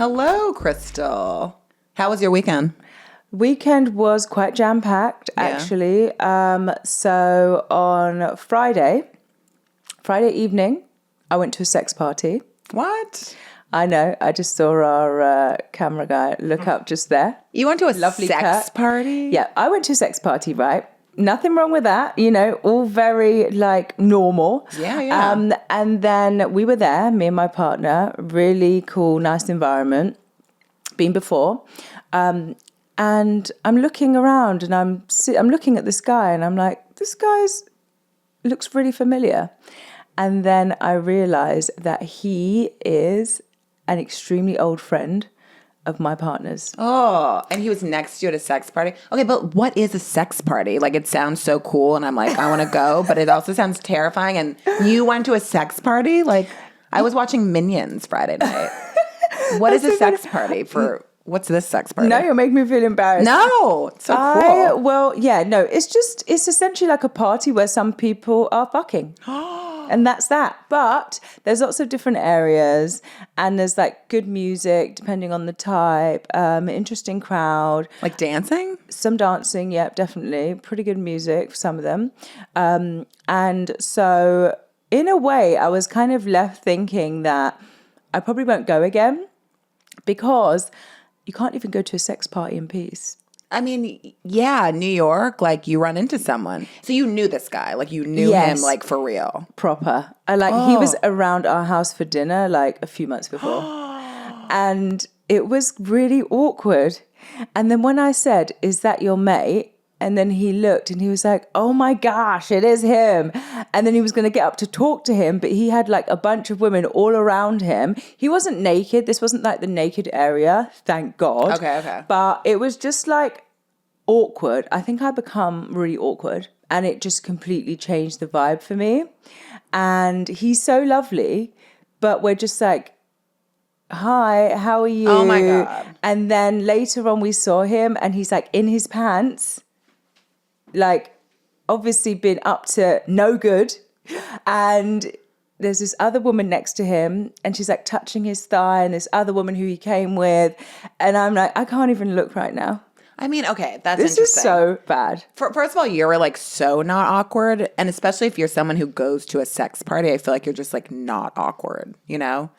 Hello, Chrystal. How was your weekend? Weekend was quite jam-packed, actually. So on Friday evening, I went to a sex party. What? I know. I just saw our camera guy look up just there. You went to a Lovely sex cut. party? Yeah, I went to a sex party, right? Nothing wrong with that, you know, all very like normal. Yeah. And then we were there, me and my partner, really cool, nice environment, been before. And I'm looking around and I'm looking at this guy and I'm like, this guy's looks really familiar. And then I realized that he is an extremely old friend of my partner's. Oh, and he was next to you at a sex party? Okay, but what is a sex party? Like, it sounds so cool, and I'm like, I want to go, but it also sounds terrifying. And you went to a sex party? Like, I was watching Minions Friday night. What is a sex party for... What's this sex party? No, you're making me feel embarrassed. No, it's so cool. It's essentially like a party where some people are fucking. And that's that. But there's lots of different areas and there's like good music depending on the type, interesting crowd. Like dancing? Some dancing, yeah, definitely. Pretty good music for some of them. And so in a way, I was kind of left thinking that I probably won't go again because you can't even go to a sex party in peace. I mean, yeah, New York, like you run into someone. So you knew this guy, like you knew him like for real. Proper. He was around our house for dinner like a few months before. And it was really awkward. And then when I said, "Is that your mate?" And then he looked and he was like, "Oh my gosh, it is him." And then he was going to get up to talk to him, but he had like a bunch of women all around him. He wasn't naked. This wasn't like the naked area, thank God. Okay. But it was just like awkward. I think I become really awkward and it just completely changed the vibe for me. And he's so lovely, but we're just like, "Hi, how are you?" Oh my God. And then later on we saw him and he's like in his pants, like obviously been up to no good. And there's this other woman next to him and she's like touching his thigh and this other woman who he came with. And I'm like, I can't even look right now. I mean, okay, that's this interesting. This is so bad. First of all, you're like so not awkward. And especially if you're someone who goes to a sex party, I feel like you're just like not awkward, you know?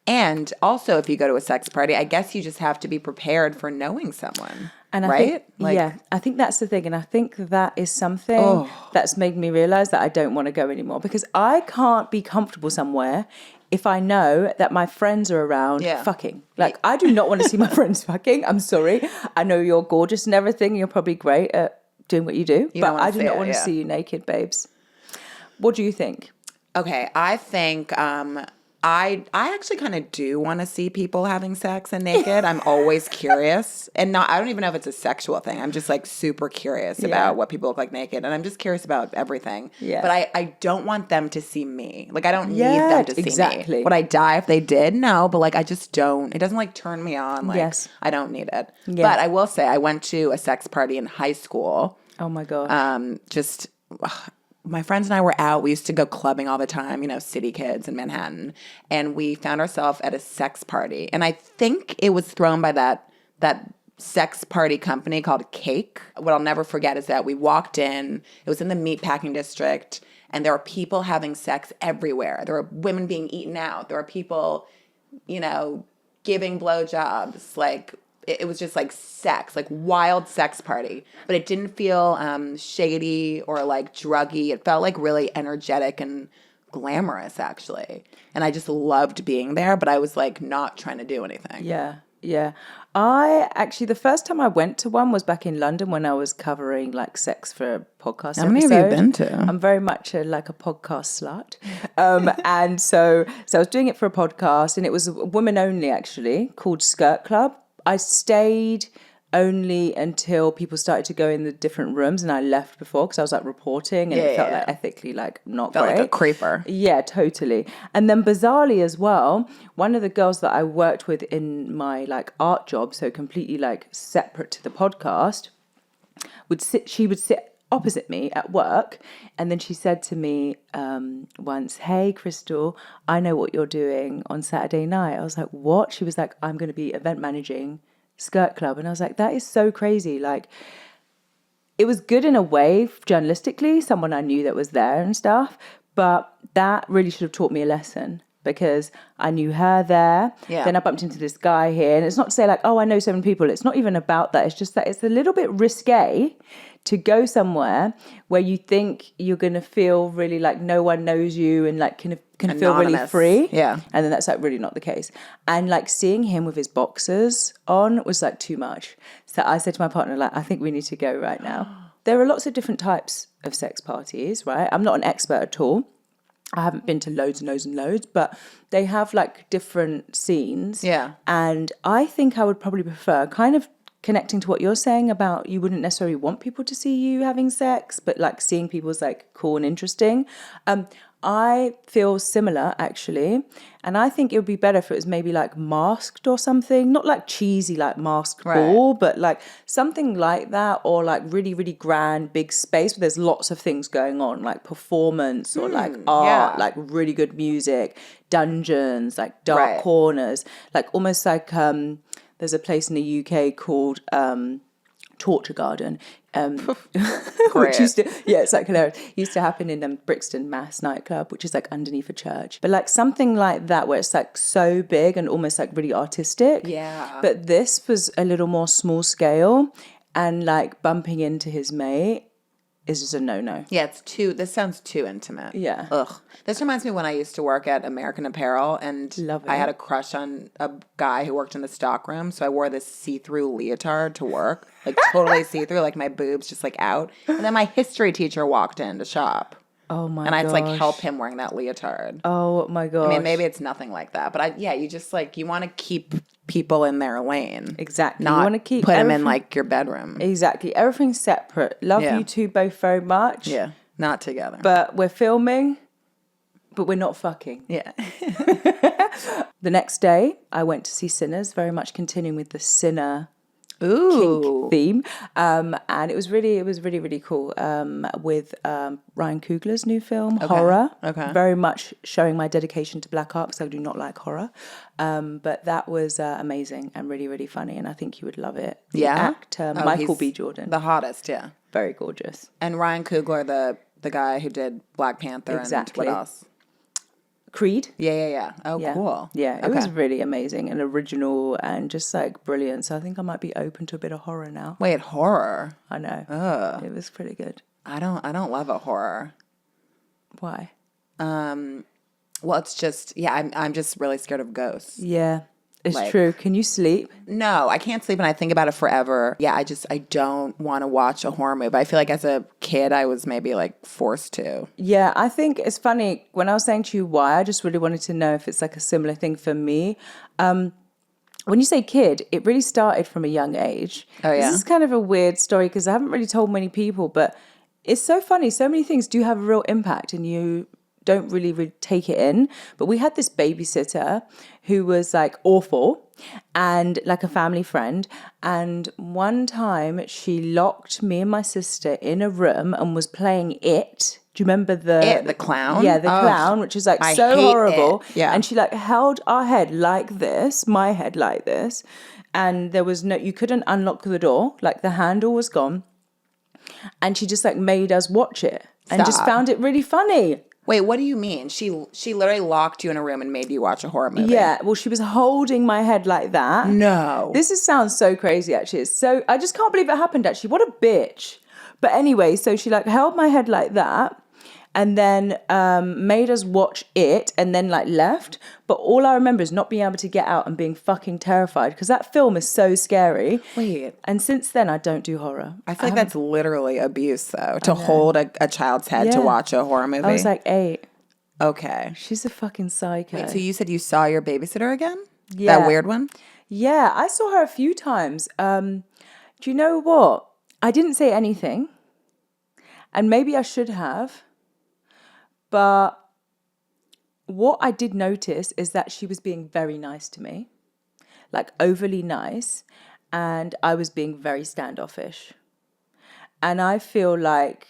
And also if you go to a sex party, I guess you just have to be prepared for knowing someone. And I right? think, I think that's the thing. And I think that is something that's made me realize that I don't want to go anymore because I can't be comfortable somewhere if I know that my friends are around fucking. Like, I do not want to see my friends fucking. I'm sorry. I know you're gorgeous and everything. You're probably great at doing what you do. But I do not want to see you naked, babes. What do you think? Okay, I think... I actually kind of do want to see people having sex and naked. I'm always curious. And I don't even know if it's a sexual thing. I'm just like super curious about what people look like naked. And I'm just curious about everything. Yeah. But I don't want them to see me. Like I don't need them to see me. Would I die if they did? No, but like I just don't. It doesn't like turn me on. Like I don't need it. Yeah. But I will say I went to a sex party in high school. Oh my God. My friends and I were out. We used to go clubbing all the time, you know, city kids in Manhattan. And we found ourselves at a sex party. And I think it was thrown by that sex party company called Cake. What I'll never forget is that we walked in. It was in the meatpacking district. And there were people having sex everywhere. There were women being eaten out. There were people, you know, giving blowjobs. Like, it was just like sex, like wild sex party. But it didn't feel shady or like druggy. It felt like really energetic and glamorous, actually. And I just loved being there, but I was like not trying to do anything. Yeah. The first time I went to one was back in London when I was covering like sex for a podcast. How many have you been to? I'm very much like a podcast slut. And so I was doing it for a podcast and it was women only actually called Skirt Club. I stayed only until people started to go in the different rooms and I left before because I was like reporting and it felt like ethically like not felt great. Like a creeper. Yeah, totally. And then bizarrely as well, one of the girls that I worked with in my like art job, so completely like separate to the podcast, she would sit opposite me at work. And then she said to me once, "Hey, Chrystal, I know what you're doing on Saturday night." I was like, "What?" She was like, "I'm going to be event managing Skirt Club." And I was like, that is so crazy. Like, it was good in a way, journalistically, someone I knew that was there and stuff. But that really should have taught me a lesson, because I knew her there. Yeah. Then I bumped into this guy here. And it's not to say like, oh, I know so many people. It's not even about that. It's just that it's a little bit risque to go somewhere where you think you're going to feel really like no one knows you and like can feel really Anonymous. free. Yeah. And then that's like really not the case. And like seeing him with his boxers on was like too much. So I said to my partner, like, I think we need to go right now. There are lots of different types of sex parties, right? I'm not an expert at all. I haven't been to loads and loads and loads, but they have like different scenes. Yeah. And I think I would probably prefer, kind of connecting to what you're saying about you wouldn't necessarily want people to see you having sex, but like seeing people is like cool and interesting. I feel similar actually. And I think it would be better if it was maybe like masked or something, not like cheesy like masked ball, but like something like that, or like really, really grand, big space where there's lots of things going on, like performance or like art, like really good music, dungeons, like dark corners, like almost like there's a place in the UK called Torture Garden, which used to, it's like hilarious. Used to happen in Brixton Mass nightclub, which is like underneath a church. But like something like that where it's like so big and almost like really artistic. Yeah. But this was a little more small scale, and like bumping into his mate is just a no-no. Yeah, this sounds too intimate. Yeah. Ugh. This reminds me when I used to work at American Apparel, and Love it. I had a crush on a guy who worked in the stockroom, so I wore this see-through leotard to work, like totally see-through, like my boobs just like out. And then my history teacher walked in to shop. Oh my gosh. And I had to like help him wearing that leotard. Oh my gosh. I mean, maybe it's nothing like that, but you just like, you want to keep people in their lane. Exactly. Not you want to keep put them in like your bedroom. Exactly. Everything's separate. Love you two both very much. Yeah. Not together. But we're filming, but we're not fucking. Yeah. The next day, I went to see Sinners, very much continuing with the Sinner Ooh. kink theme. And it was really, really cool. With Ryan Coogler's new film, Horror. Okay. Very much showing my dedication to black art, because I do not like horror. But that was amazing and really, really funny. And I think you would love it. The actor, Michael B. Jordan. The hottest, yeah. Very gorgeous. And Ryan Coogler, the guy who did Black Panther and what else? Creed. Yeah. Oh, Yeah. cool. Yeah, it was really amazing and original and just like brilliant. So I think I might be open to a bit of horror now. Wait, horror? I know. It was pretty good. I don't love a horror. Why? Well, it's just, I'm just really scared of ghosts. Yeah, it's Like- true. Can you sleep? No, I can't sleep and I think about it forever. Yeah, I don't want to watch a horror movie. I feel like as a kid, I was maybe like forced to. Yeah, I think it's funny. When I was saying to you why, I just really wanted to know if it's like a similar thing for me. When you say kid, it really started from a young age. Oh, yeah? This is kind of a weird story because I haven't really told many people, but it's so funny. So many things do have a real impact and you don't really take it in. But we had this babysitter who was like awful and like a family friend. And one time she locked me and my sister in a room and was playing It. Do you remember The clown? Yeah, the clown, which is like I so hate horrible. It. Yeah. And she like held our head like this, my head like this. And there was you couldn't unlock the door. Like the handle was gone. And she just like made us watch it and just Stop. found it really funny. Wait, what do you mean? She literally locked you in a room and made you watch a horror movie? Yeah, well, she was holding my head like that. No. Sounds so crazy, actually. I just can't believe it happened, actually. What a bitch. But anyway, so she like held my head like that and then made us watch it and then like left. But all I remember is not being able to get out and being fucking terrified because that film is so scary. Wait. And since then, I don't do horror. I feel like that's literally abuse, though, to hold a child's head to Yeah. watch a horror movie. I was like 8. Okay. She's a fucking psycho. Wait, so you said you saw your babysitter again? Yeah. That weird one? Yeah, I saw her a few times. Do you know what? I didn't say anything. And maybe I should have. But what I did notice is that she was being very nice to me. Like overly nice. And I was being very standoffish. And I feel like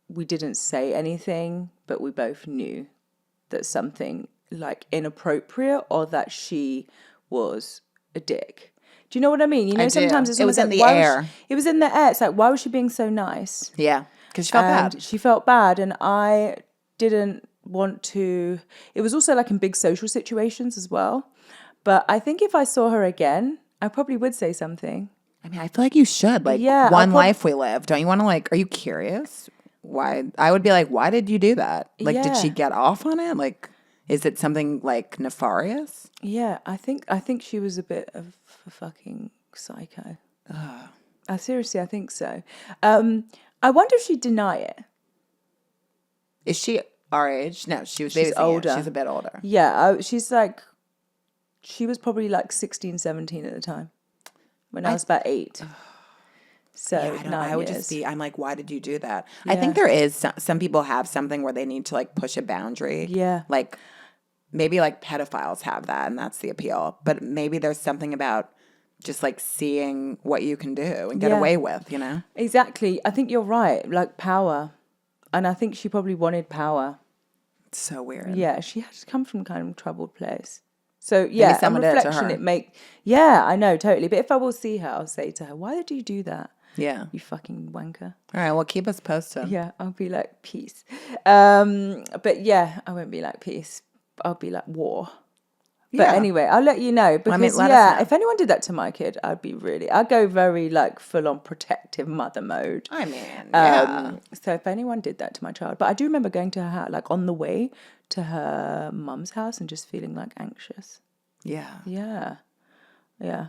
we didn't say anything, but we both knew that something like inappropriate or that she was a dick. Do you know what I mean? You know, sometimes it's it was in like, the air. It was in the air. It's like, why was she being so nice? Yeah, because she felt bad. She felt bad, and I didn't want to. It was also like in big social situations as well. But I think if I saw her again, I probably would say something. I mean, I feel like you should. Like, one life we live. Don't you want to, like, are you curious? Why? I would be like, why did you do that? Like, did she get off on it? Like, is it something, like, nefarious? Yeah, I think she was a bit of a fucking psycho. Seriously, I think so. I wonder if she'd deny it. Is she our age? No, she's older. She's a bit older. Yeah, she was probably like 16, 17 at the time when I was about 8. So yeah, 9 I would years. just be, I'm like, why did you do that? Yeah. I think there is, some people have something where they need to like push a boundary. Yeah. Like maybe like pedophiles have that and that's the appeal. But maybe there's something about just like seeing what you can do and get away with, you know? Exactly. I think you're right. Like power. And I think she probably wanted power. It's so weird. Yeah, she had to come from kind of a troubled place. So yeah, on reflection, I know, totally. But if I will see her, I'll say to her, why did you do that? Yeah. You fucking wanker. All right, well, keep us posted. Yeah, I'll be like, peace. But yeah, I won't be like peace. I'll be like war. But anyway, I'll let you know. Because if anyone did that to my kid, I'd go very like full on protective mother mode. I mean, yeah. So if anyone did that to my child, but I do remember going to her house, like on the way to her mum's house and just feeling like anxious. Yeah. Yeah. Yeah.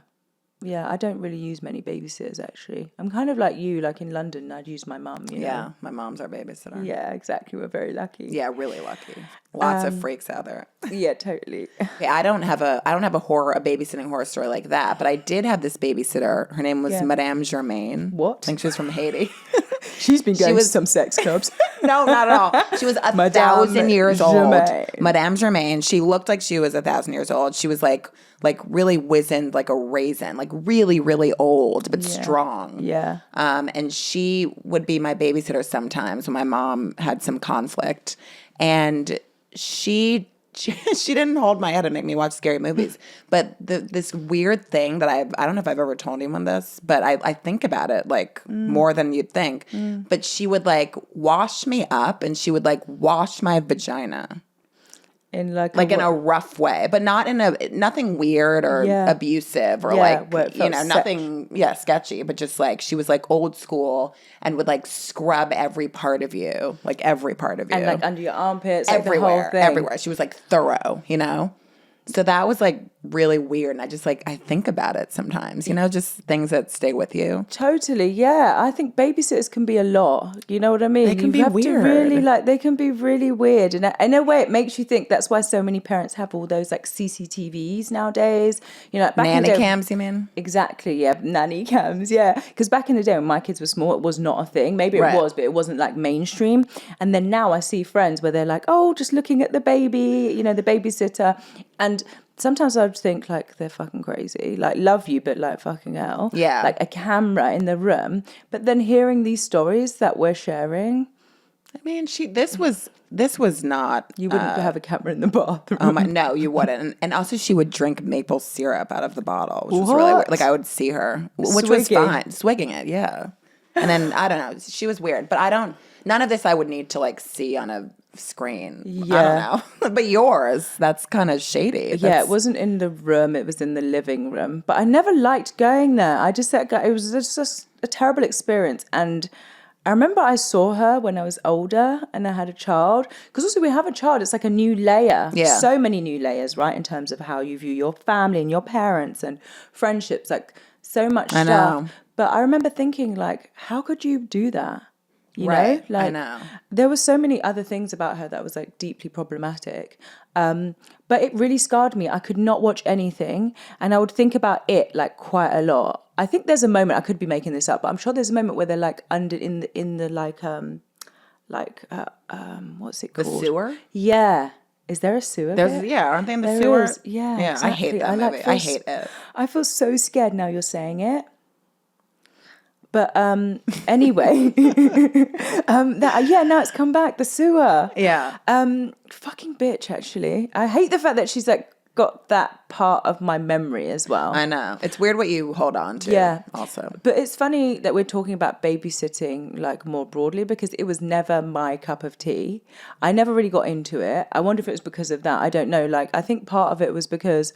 Yeah, I don't really use many babysitters, actually. I'm kind of like you, like in London, I'd use my mum, you know? Yeah, my mom's our babysitter. Yeah, exactly. We're very lucky. Yeah, really lucky. Lots of freaks out there. Yeah, totally. Okay, I don't have a babysitting horror story like that, but I did have this babysitter. Her name was Madame Germaine. What? I think she was from Haiti. She's been going to some sex clubs. No, not at all. She was 1,000 years old. Madame Germaine. She looked like she was 1,000 years old. She was like really wizened, like a raisin, like really, really old, but strong. Yeah. And she would be my babysitter sometimes when my mom had some conflict. And she didn't hold my head and make me watch scary movies. But this weird thing that I don't know if I've ever told anyone this, but I think about it like more than you'd think. But she would like wash me up and she would like wash my vagina. In in a rough way, but not in nothing weird or abusive or nothing sketchy, but just like she was like old school and would like scrub every part of you, and like under your armpits, everywhere, like the whole thing. everywhere. She was like thorough, you know. So that was like really weird, and I just like I think about it sometimes, you know, just things that stay with you. Totally, yeah. I think babysitters can be a lot. You know what I mean? They can be weird. They can be really weird, and in a way, it makes you think. That's why so many parents have all those like CCTVs nowadays. You know, like back nanny in the day, cams, you mean? Exactly, yeah, nanny cams, yeah. Because back in the day when my kids were small, it was not a thing. Maybe it was, but it wasn't like mainstream. And then now I see friends where they're like, oh, just looking at the baby, you know, the babysitter. And sometimes I would think like they're fucking crazy, like love you, but like fucking hell. Yeah. Like a camera in the room. But then hearing these stories that we're sharing. I mean, this was not. You wouldn't have a camera in the bathroom. Oh my, no, you wouldn't. And also she would drink maple syrup out of the bottle, which was really weird. Like I would see her, which was fine. Swigging it, yeah. And then, I don't know, she was weird. But none of this I would need to like see on a screen. Yeah. I don't know. But yours, that's kind of shady. Yeah, it wasn't in the room, it was in the living room. But I never liked going there. I just said it was just a terrible experience. And I remember I saw her when I was older and I had a child. Because also we have a child, it's like a new layer. Yeah. So many new layers, right? In terms of how you view your family and your parents and friendships, like so much stuff. Know. But I remember thinking like, how could you do that? You know, like I know. There were so many other things about her that was like deeply problematic. But it really scarred me. I could not watch anything, and I would think about it like quite a lot. I think there's a moment, I could be making this up, but I'm sure there's a moment where they're like under in the what's it called? The sewer? Yeah. Is there a sewer? Aren't they in the sewer? Is. Yeah. Yeah, exactly. I hate that movie. I hate it. I feel so scared now you're saying it. But anyway, now it's come back, the sewer. Yeah. Fucking bitch, actually. I hate the fact that she's like got that part of my memory as well. I know. It's weird what you hold on to. Yeah. Also. But it's funny that we're talking about babysitting like more broadly, because it was never my cup of tea. I never really got into it. I wonder if it was because of that. I don't know. Like, I think part of it was because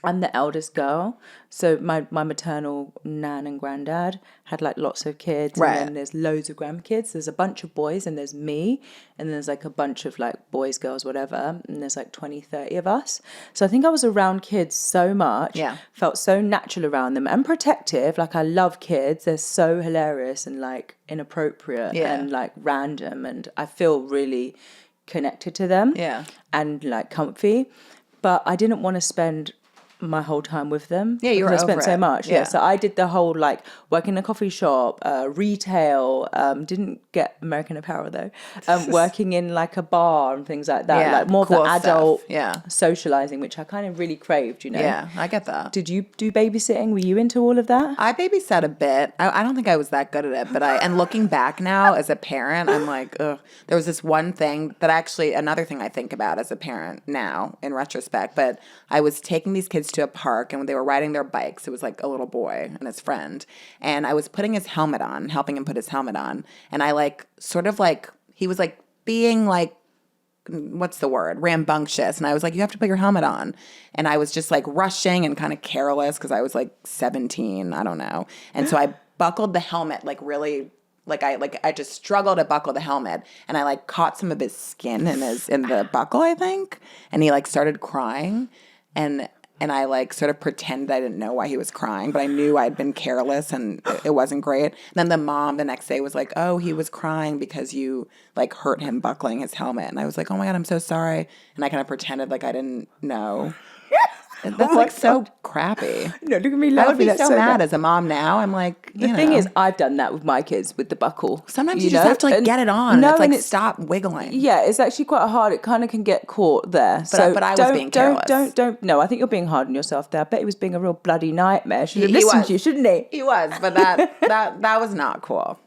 I'm the eldest girl. So my maternal nan and granddad had like lots of kids. Right. And then there's loads of grandkids. There's a bunch of boys and there's me. And there's like a bunch of like boys, girls, whatever. And there's like 20, 30 of us. So I think I was around kids so much. Yeah. Felt so natural around them and protective. Like, I love kids. They're so hilarious and like inappropriate and like random. And I feel really connected to them. Yeah. And like comfy. But I didn't want to spend my whole time with them. Yeah, you were because I spent over so it. much. Yeah. So I did the whole like work in a coffee shop, retail, didn't get American Apparel though, working in like a bar and things like that. Yeah, like more cool of the adult stuff. socializing, which I kind of really craved, you know. Yeah, I get that. Did you do babysitting? Were you into all of that? I babysat a bit. I don't think I was that good at it, but and looking back now as a parent, I'm like, ugh. There was this one thing that another thing I think about as a parent now in retrospect, but I was taking these kids to a park and when they were riding their bikes, it was like a little boy and his friend, and I was putting his helmet on, helping him put his helmet on, and I like sort of like, he was like being like, what's the word? Rambunctious. And I was like, you have to put your helmet on. And I was just like rushing and kind of careless because I was like 17, I don't know. And so I buckled the helmet like really, I just struggled to buckle the helmet, and I like caught some of his skin in the buckle, I think. And he like started crying, and I like sort of pretended I didn't know why he was crying, but I knew I'd been careless and it wasn't great. And then the mom the next day was like, oh, he was crying because you like hurt him buckling his helmet. And I was like, oh my God, I'm so sorry. And I kind of pretended like I didn't know. That's like so crappy. No, look at me laughing. I would be That's so bad. mad as a mom now. I'm like, The thing is, I've done that with my kids with the buckle. sometimes you just have to like get it on. No, It's like and stop wiggling. Yeah, it's actually quite hard. It kind of can get caught there. But I was being careless. Don't. No, I think you're being hard on yourself there. I bet he was being a real bloody nightmare. Should have He listened was. to you, shouldn't he? He was, but that was not cool.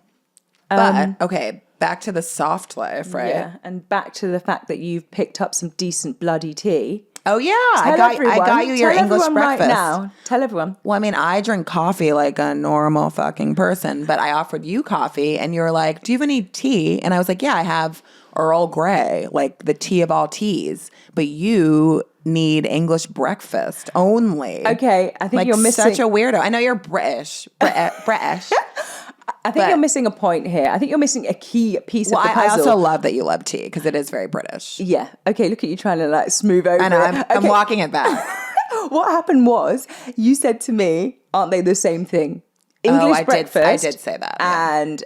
But okay, back to the soft life, right? Yeah, and back to the fact that you've picked up some decent bloody tea. Oh yeah, I got you your English breakfast. Right now. Tell everyone. Well, I mean, I drink coffee like a normal fucking person, but I offered you coffee, and you're like, "Do you have any tea?" And I was like, "Yeah, I have Earl Grey, like the tea of all teas." But you need English breakfast only. Okay, I think like you're missing such a weirdo. I know you're British. British. I think you're missing a point here. I think you're missing a key piece of the I puzzle. also love that you love tea because it is very British. Yeah. Okay, look at you trying to like smooth over. I know. it. I'm Okay. walking it back. What happened was you said to me, aren't they the same thing? English breakfast. I did say that. Yeah. And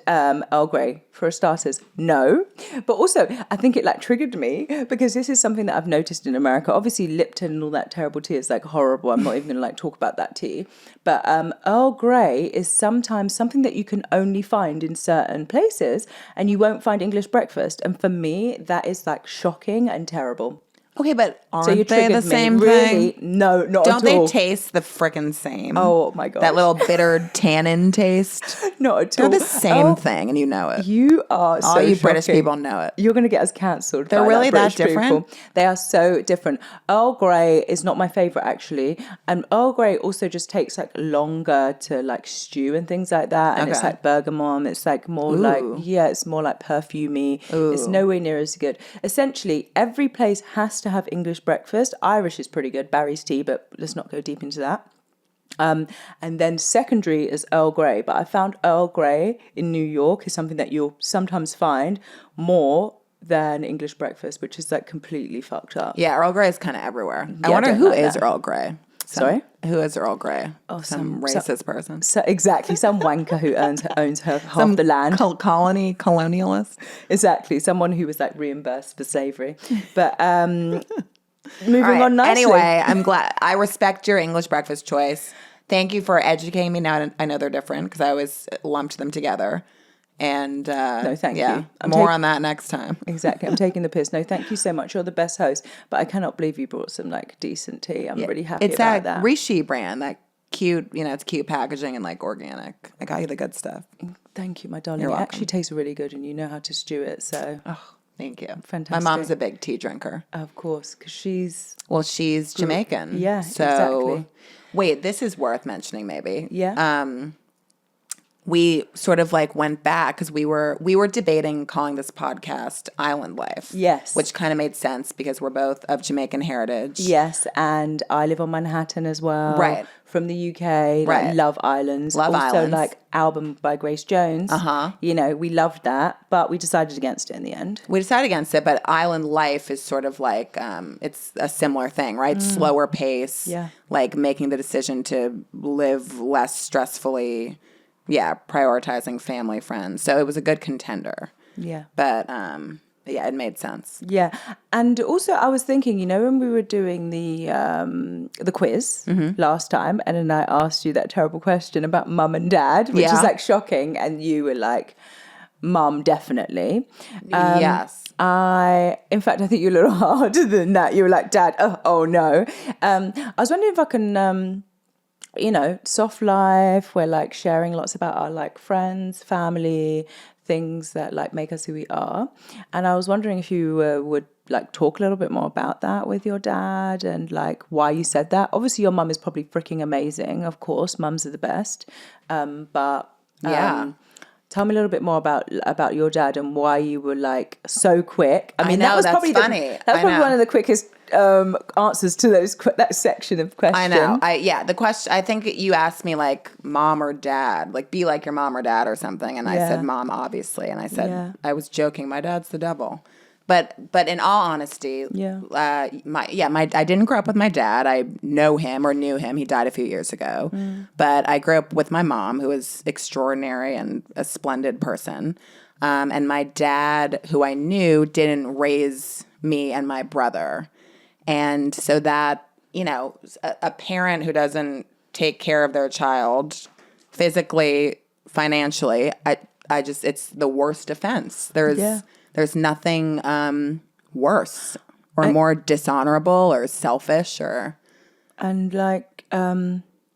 Earl Grey, for starters, no. But also, I think it like triggered me because this is something that I've noticed in America. Obviously, Lipton and all that terrible tea is like horrible. I'm not even going to like talk about that tea. But Earl Grey is sometimes something that you can only find in certain places, and you won't find English breakfast. And for me, that is like shocking and terrible. Okay, but aren't So you they the triggered me. same Really? thing? No, not Don't at all. they taste the frickin' same? Oh my god, that little bitter tannin taste. Not at They're all. the same thing, and you know it. You are All so you British shocking. people know it. You're going to get us cancelled. They're by, really like, that British different? people. They are so different. Earl Grey is not my favourite actually, and Earl Grey also just takes like longer to like stew and things like that. And it's Okay. like bergamot. It's like more like it's more like perfumey. It's nowhere near as good. Essentially, every place has to have English breakfast. Irish is pretty good, Barry's tea, but let's not go deep into that. And then secondary is Earl Grey. But I found Earl Grey in New York is something that you'll sometimes find more than English breakfast, which is like completely fucked up. Yeah, Earl Grey is kind of everywhere. I I wonder don't who like is that. Earl Grey. Sorry? Who is Earl Grey? Oh, some racist person. So exactly, some wanker who owns her half the land. Colonialist. Exactly, someone who was like reimbursed for slavery. But moving All right. on nicely. Anyway, I'm glad. I respect your English breakfast choice. Thank you for educating me. Now I know they're different because I always lumped them together. And No, thank you. More on that next time. Exactly. I'm taking the piss. No, thank you so much. You're the best host. But I cannot believe you brought some like decent tea. I'm really happy It's about that that. Rishi brand, that cute, it's cute packaging and like organic. I got you the good stuff. Thank you, my darling. You're It welcome. actually tastes really good, and you know how to stew it. So, Thank you. Fantastic. My mom's a big tea drinker. of course, because she's She's Jamaican. Yeah, so, exactly. Wait, this is worth mentioning maybe. yeah. We sort of like went back because we were debating calling this podcast Island Life. Yes. Which kind of made sense because we're both of Jamaican heritage. Yes, and I live on Manhattan as well. Right. From the UK. Right. Like, love islands. Love also, islands. like, album by Grace Jones. We loved that, but we decided against it in the end. We decided against it, but Island Life is sort of like, it's a similar thing, right? Slower pace. Yeah. Like making the decision to live less stressfully. Yeah, prioritizing family, friends. So it was a good contender. Yeah. But yeah, it made sense. Yeah, and also I was thinking, when we were doing the quiz last time, and then I asked you that terrible question about mum and dad, which is like shocking, and you were like, "Mum, definitely." Yes. In fact, I think you're a little harder than that. You were like, "Dad, oh no." I was wondering if I can. Soft life, we're like sharing lots about our like friends, family, things that like make us who we are. And I was wondering if you would like talk a little bit more about that with your dad and like why you said that. Obviously, your mum is probably freaking amazing. Of course, mums are the best. Tell me a little bit more about your dad and why you were like so quick. I mean, know, that was that's probably funny. That was probably one of the quickest answers to that section of question. I know. The question, I think you asked me like mom or dad, like be like your mom or dad or something. And I said mom, obviously. And I said, I was joking. My dad's the devil. But in all honesty, I didn't grow up with my dad. I know him or knew him. He died a few years ago. But I grew up with my mom, who was extraordinary and a splendid person. And my dad, who I knew, didn't raise me and my brother. And so that, a parent who doesn't take care of their child physically, financially, it's the worst offense. There's nothing worse or more dishonorable or selfish or. And like,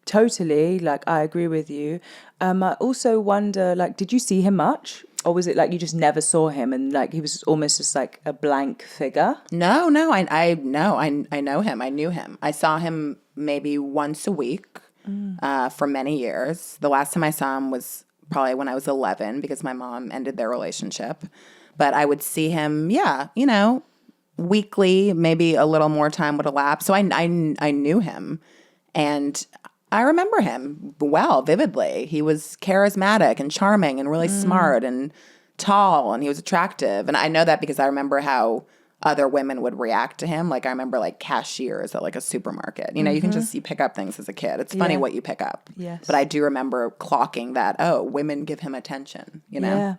totally, like, I agree with you. I also wonder, like, did you see him much? Or was it like you just never saw him and like he was almost just like a blank figure? No, I know him. I knew him. I saw him maybe once a week for many years. The last time I saw him was probably when I was 11 because my mom ended their relationship. But I would see him, weekly, maybe a little more time would elapse. So I knew him. And I remember him well, vividly. He was charismatic and charming and really smart and tall, and he was attractive. And I know that because I remember how other women would react to him. Like I remember like cashiers at like a supermarket. You can you pick up things as a kid. It's funny what you pick up. Yes. But I do remember clocking that, women give him attention, Yeah.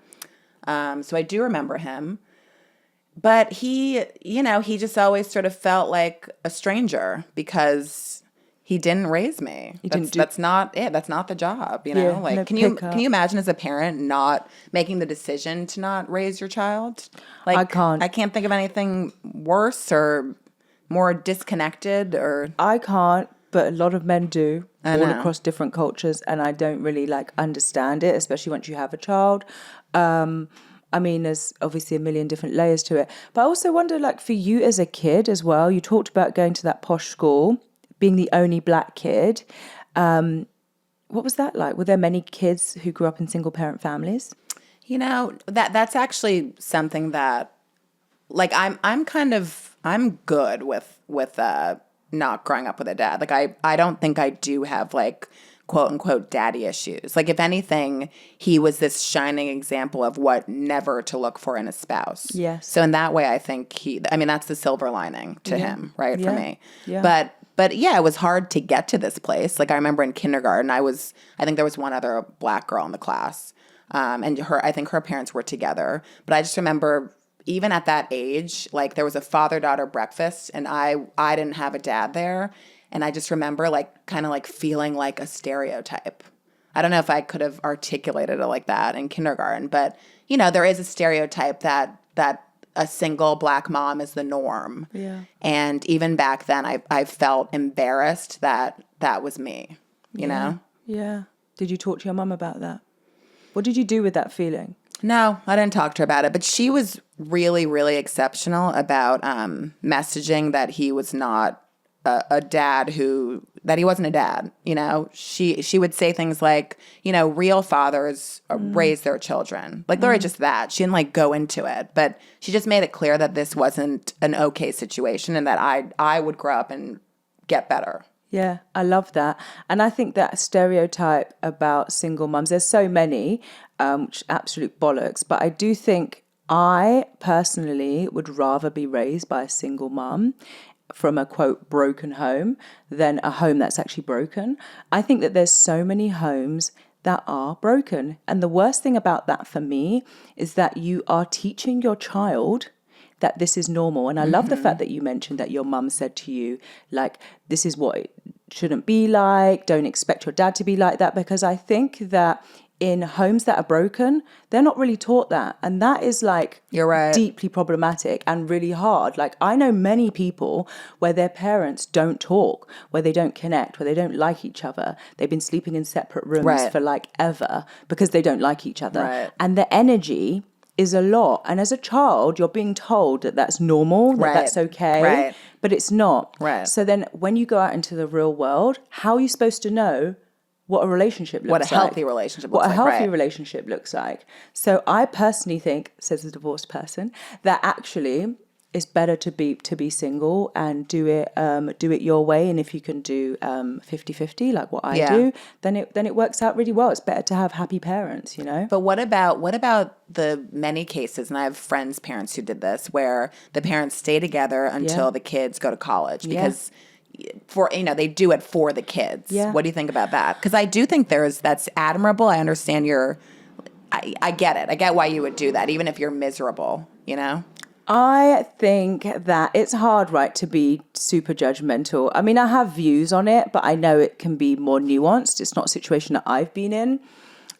So I do remember him. But he just always sort of felt like a stranger because he didn't raise me. That's not it. That's not the job, Yeah, like, can you imagine as a parent not making the decision to not raise your child? Like, I can't. I can't think of anything worse or more disconnected or. I can't, but a lot of men do all know. across different cultures, and I don't really like understand it, especially once you have a child. I mean, there's obviously a million different layers to it. But I also wonder, like, for you as a kid as well, you talked about going to that posh school, being the only black kid. What was that like? Were there many kids who grew up in single parent families? That's actually something that, like, I'm good with not growing up with a dad. Like, I don't think I do have like quote unquote daddy issues. Like, if anything, he was this shining example of what never to look for in a spouse. Yes. So in that way, I think that's the silver lining to him, right? For me. Yeah. But yeah, it was hard to get to this place. Like, I remember in kindergarten, I think there was one other black girl in the class. And I think her parents were together. But I just remember even at that age, like, there was a father-daughter breakfast and I didn't have a dad there. And I just remember like kind of like feeling like a stereotype. I don't know if I could have articulated it like that in kindergarten, but there is a stereotype that a single black mom is the norm. Yeah. And even back then I felt embarrassed that was me. you know? Yeah. Did you talk to your mum about that? What did you do with that feeling? No, I didn't talk to her about it, but she was really, really exceptional about messaging that he was not a dad that he wasn't a dad. You know, she would say things like, you know, real fathers raise their children. Like, literally just that. She didn't like go into it, but she just made it clear that this wasn't an okay situation and that I would grow up and get better. Yeah, I love that. And I think that stereotype about single mums, there's so many, which is absolute bollocks. But I do think I personally would rather be raised by a single mum from a quote broken home than a home that's actually broken. I think that there's so many homes that are broken. And the worst thing about that for me is that you are teaching your child that this is normal. And I love the fact that you mentioned that your mum said to you, like, this is what it shouldn't be like. Don't expect your dad to be like that. Because I think that in homes that are broken, they're not really taught that. And that is like You're right. deeply problematic and really hard. Like, I know many people where their parents don't talk, where they don't connect, where they don't like each other. They've been sleeping in separate rooms for like ever because they don't like each other. Right. And the energy is a lot. And as a child, you're being told that that's normal, that that's okay, but it's not. Right. So then when you go out into the real world, how are you supposed to know what a relationship looks like? What a healthy relationship looks like. What a healthy relationship looks like. So I personally think, says the divorced person, that actually it's better to be single and do it your way. And if you can do 50-50, like what I do, then it works out really well. It's better to have happy parents, you know? But what about the many cases, and I have friends' parents who did this, where the parents stay together until the kids go to college because they do it for the kids. Yeah. What do you think about that? Because I do think that's admirable. I understand I get it. I get why you would do that, even if you're miserable, you know? I think that it's hard, right, to be super judgmental. I mean, I have views on it, but I know it can be more nuanced. It's not a situation that I've been in.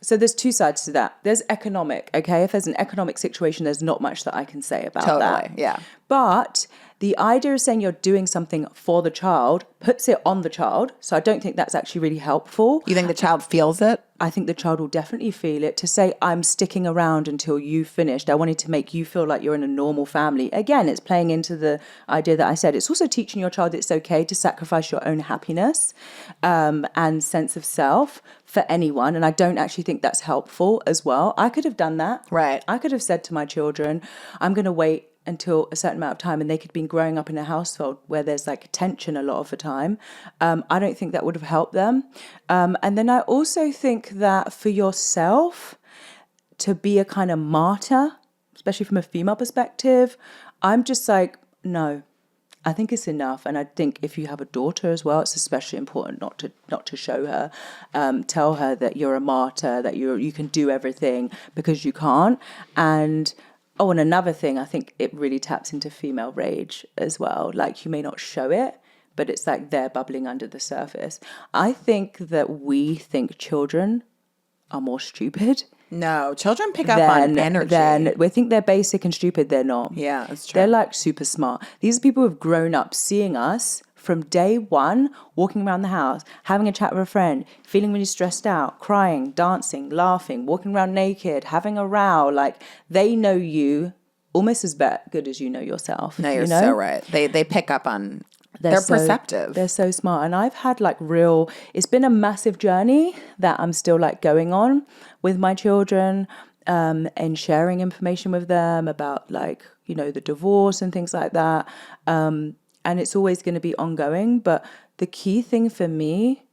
So there's two sides to that. There's economic, okay? If there's an economic situation, there's not much that I can say about that. Totally, yeah. But the idea of saying you're doing something for the child puts it on the child. So I don't think that's actually really helpful. You think the child feels it? I think the child will definitely feel it. To say, I'm sticking around until you finished. I wanted to make you feel like you're in a normal family. Again, it's playing into the idea that I said. It's also teaching your child it's okay to sacrifice your own happiness and sense of self for anyone. And I don't actually think that's helpful as well. I could have done that. Right. I could have said to my children, I'm going to wait until a certain amount of time, and they could have been growing up in a household where there's like tension a lot of the time. I don't think that would have helped them. And then I also think that for yourself to be a kind of martyr, especially from a female perspective, I'm just like, no, I think it's enough. And I think if you have a daughter as well, it's especially important not to show her, tell her that you're a martyr, that you can do everything, because you can't. And another thing, I think it really taps into female rage as well. Like, you may not show it, but it's like they're bubbling under the surface. I think that we think children are more stupid. No, children pick up on energy. We think they're basic and stupid. They're not. Yeah, that's true. They're like super smart. These are people who have grown up seeing us from day one, walking around the house, having a chat with a friend, feeling really stressed out, crying, dancing, laughing, walking around naked, having a row. Like, they know you almost as good as you know yourself. No, you're so right. They pick up on, they're perceptive. They're so smart. And I've had like it's been a massive journey that I'm still like going on with my children and sharing information with them about like, the divorce and things like that. And it's always going to be ongoing. But the key thing for me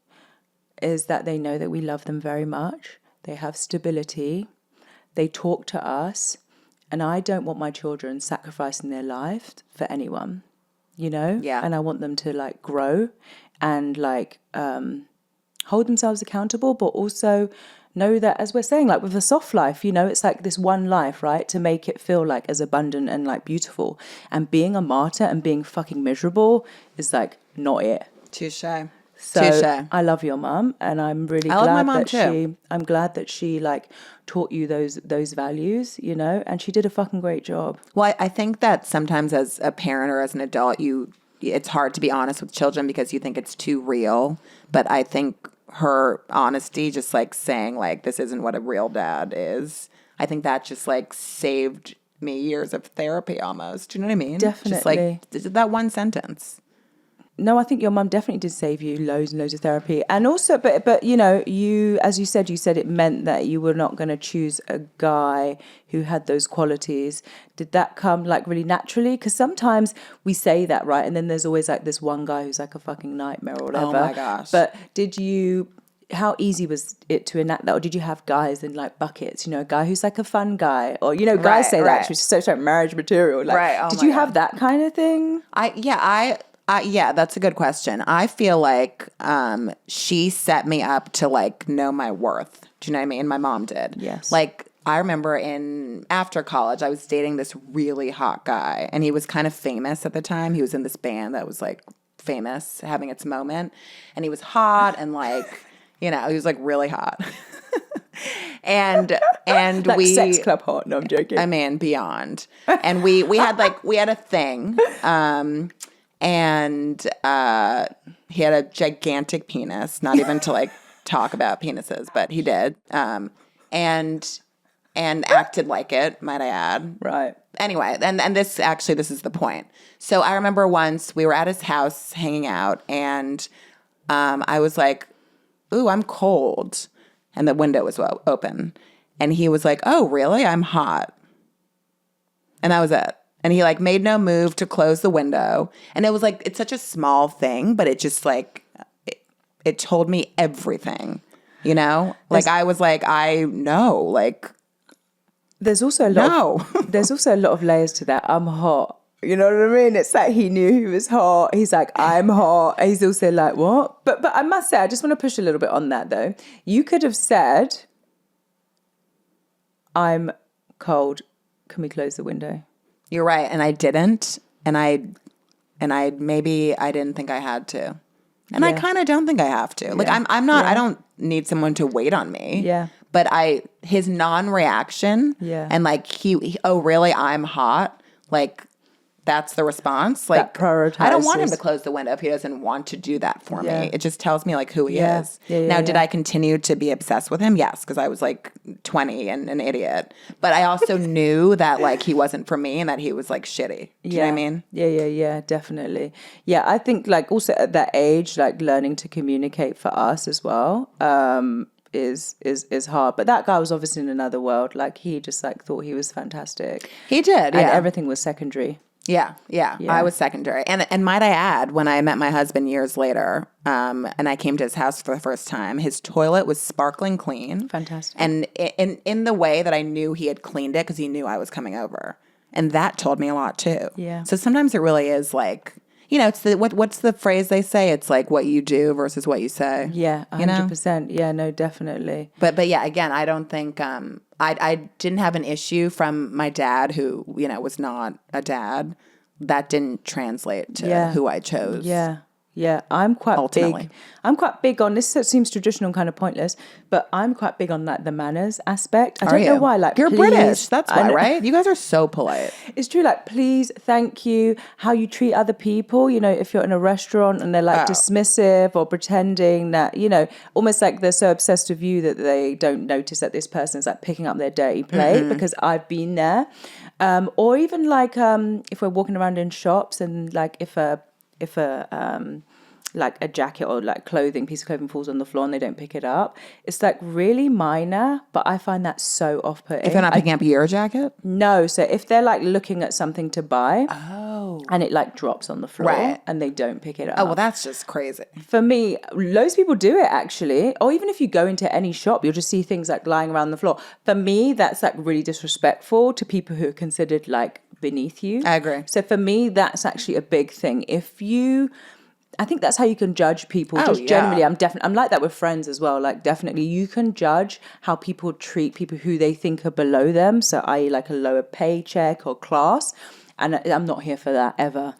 is that they know that we love them very much. They have stability. They talk to us. And I don't want my children sacrificing their life for anyone, Yeah. And I want them to like grow and like hold themselves accountable, but also know that, as we're saying, like with a soft life, it's like this one life, right? To make it feel like as abundant and like beautiful. And being a martyr and being fucking miserable is like not it. Touche. So I love your mum, and I'm really glad love my mom that too. I'm glad that she like taught you those values, and she did a fucking great job. Well, I think that sometimes as a parent or as an adult, it's hard to be honest with children because you think it's too real. But I think her honesty, just like saying like, this isn't what a real dad is. I think that just like saved me years of therapy almost. Do you know what I mean? Definitely. Just like that one sentence. No, I think your mum definitely did save you loads and loads of therapy. And also, but you know, as you said it meant that you were not going to choose a guy who had those qualities. Did that come like really naturally? Because sometimes we say that, right? And then there's always like this one guy who's like a fucking nightmare or whatever. Oh my gosh. But how easy was it to enact that? Or did you have guys in like buckets, you know, a guy who's like a fun guy? Or, you know, guys say that, which is so marriage material. Like, right. Oh did you have that kind of thing? Yeah, that's a good question. I feel like she set me up to like know my worth. Do you know what I mean? My mom did. Yes. Like I remember after college, I was dating this really hot guy, and he was kind of famous at the time. He was in this band that was like famous, having its moment, and he was hot and like, you know, he was like really hot. and like we sex club hot. No, I'm joking. I mean, beyond. And we had a thing. And he had a gigantic penis, not even to like talk about penises, but he did. And acted like it, might I add. Right. Anyway, and this is the point. So I remember once we were at his house hanging out, and I was like, ooh, I'm cold. And the window was open. And he was like, oh, really? I'm hot. And that was it. And he like made no move to close the window. And it was like, it's such a small thing, but it just like, it told me everything, you know? Like I was like, I know, like. There's also a lot there's also a lot of layers to that. I'm hot. You know what I mean? It's like he knew he was hot. He's like, I'm hot. And he's also like, what? But I must say, I just want to push a little bit on that though. You could have said, I'm cold. Can we close the window? You're right, and I didn't, and I maybe I didn't think I had to, and I kind of don't think I have to. Like I'm not. I don't need someone to wait on me. Yeah. But his non-reaction. Yeah. And like he oh really? I'm hot. Like that's the response. Like that prioritizes. I don't want him to close the window if he doesn't want to do that for me. It just tells me like who he is. Now, did I continue to be obsessed with him? Yes, because I was like 20 and an idiot. But I also knew that like he wasn't for me and that he was like shitty. Do you know what I mean? Yeah, definitely. Yeah, I think like also at that age, like learning to communicate for us as well is hard. But that guy was obviously in another world. Like he just like thought he was fantastic. He did, and everything was secondary. Yeah. I was secondary. And might I add, when I met my husband years later, and I came to his house for the first time, his toilet was sparkling clean. Fantastic. And in the way that I knew he had cleaned it because he knew I was coming over. And that told me a lot too. Yeah. So sometimes it really is like, you know, it's what's the phrase they say? It's like what you do versus what you say. Yeah, 100%. You know? Yeah, no, definitely. But yeah, again, I don't think I didn't have an issue from my dad, who, you know, was not a dad. That didn't translate to who I chose. Yeah, I'm quite ultimately big. I'm quite big on this. Seems traditional and kind of pointless, but I'm quite big on like the manners aspect. I don't know why. Like you're British, that's why, right? You guys are so polite. It's true. Like, please, thank you. How you treat other people. You know, if you're in a restaurant and they're like dismissive or pretending that, you know, almost like they're so obsessed with you that they don't notice that this person is like picking up their dirty plate. Because I've been there, or even like if we're walking around in shops and like if a like a jacket or like piece of clothing falls on the floor and they don't pick it up. It's like really minor, but I find that so off-putting. If they're not picking up your jacket? No. So if they're like looking at something to buy and it like drops on the floor and they don't pick it up. Oh, well, that's just crazy. For me, loads of people do it actually. Or even if you go into any shop, you'll just see things like lying around the floor. For me, that's like really disrespectful to people who are considered like beneath you. I agree. So for me, that's actually a big thing. I think that's how you can judge people. Generally, I'm like that with friends as well. Like definitely you can judge how people treat people who they think are below them. So i.e. like a lower paycheck or class. And I'm not here for that ever.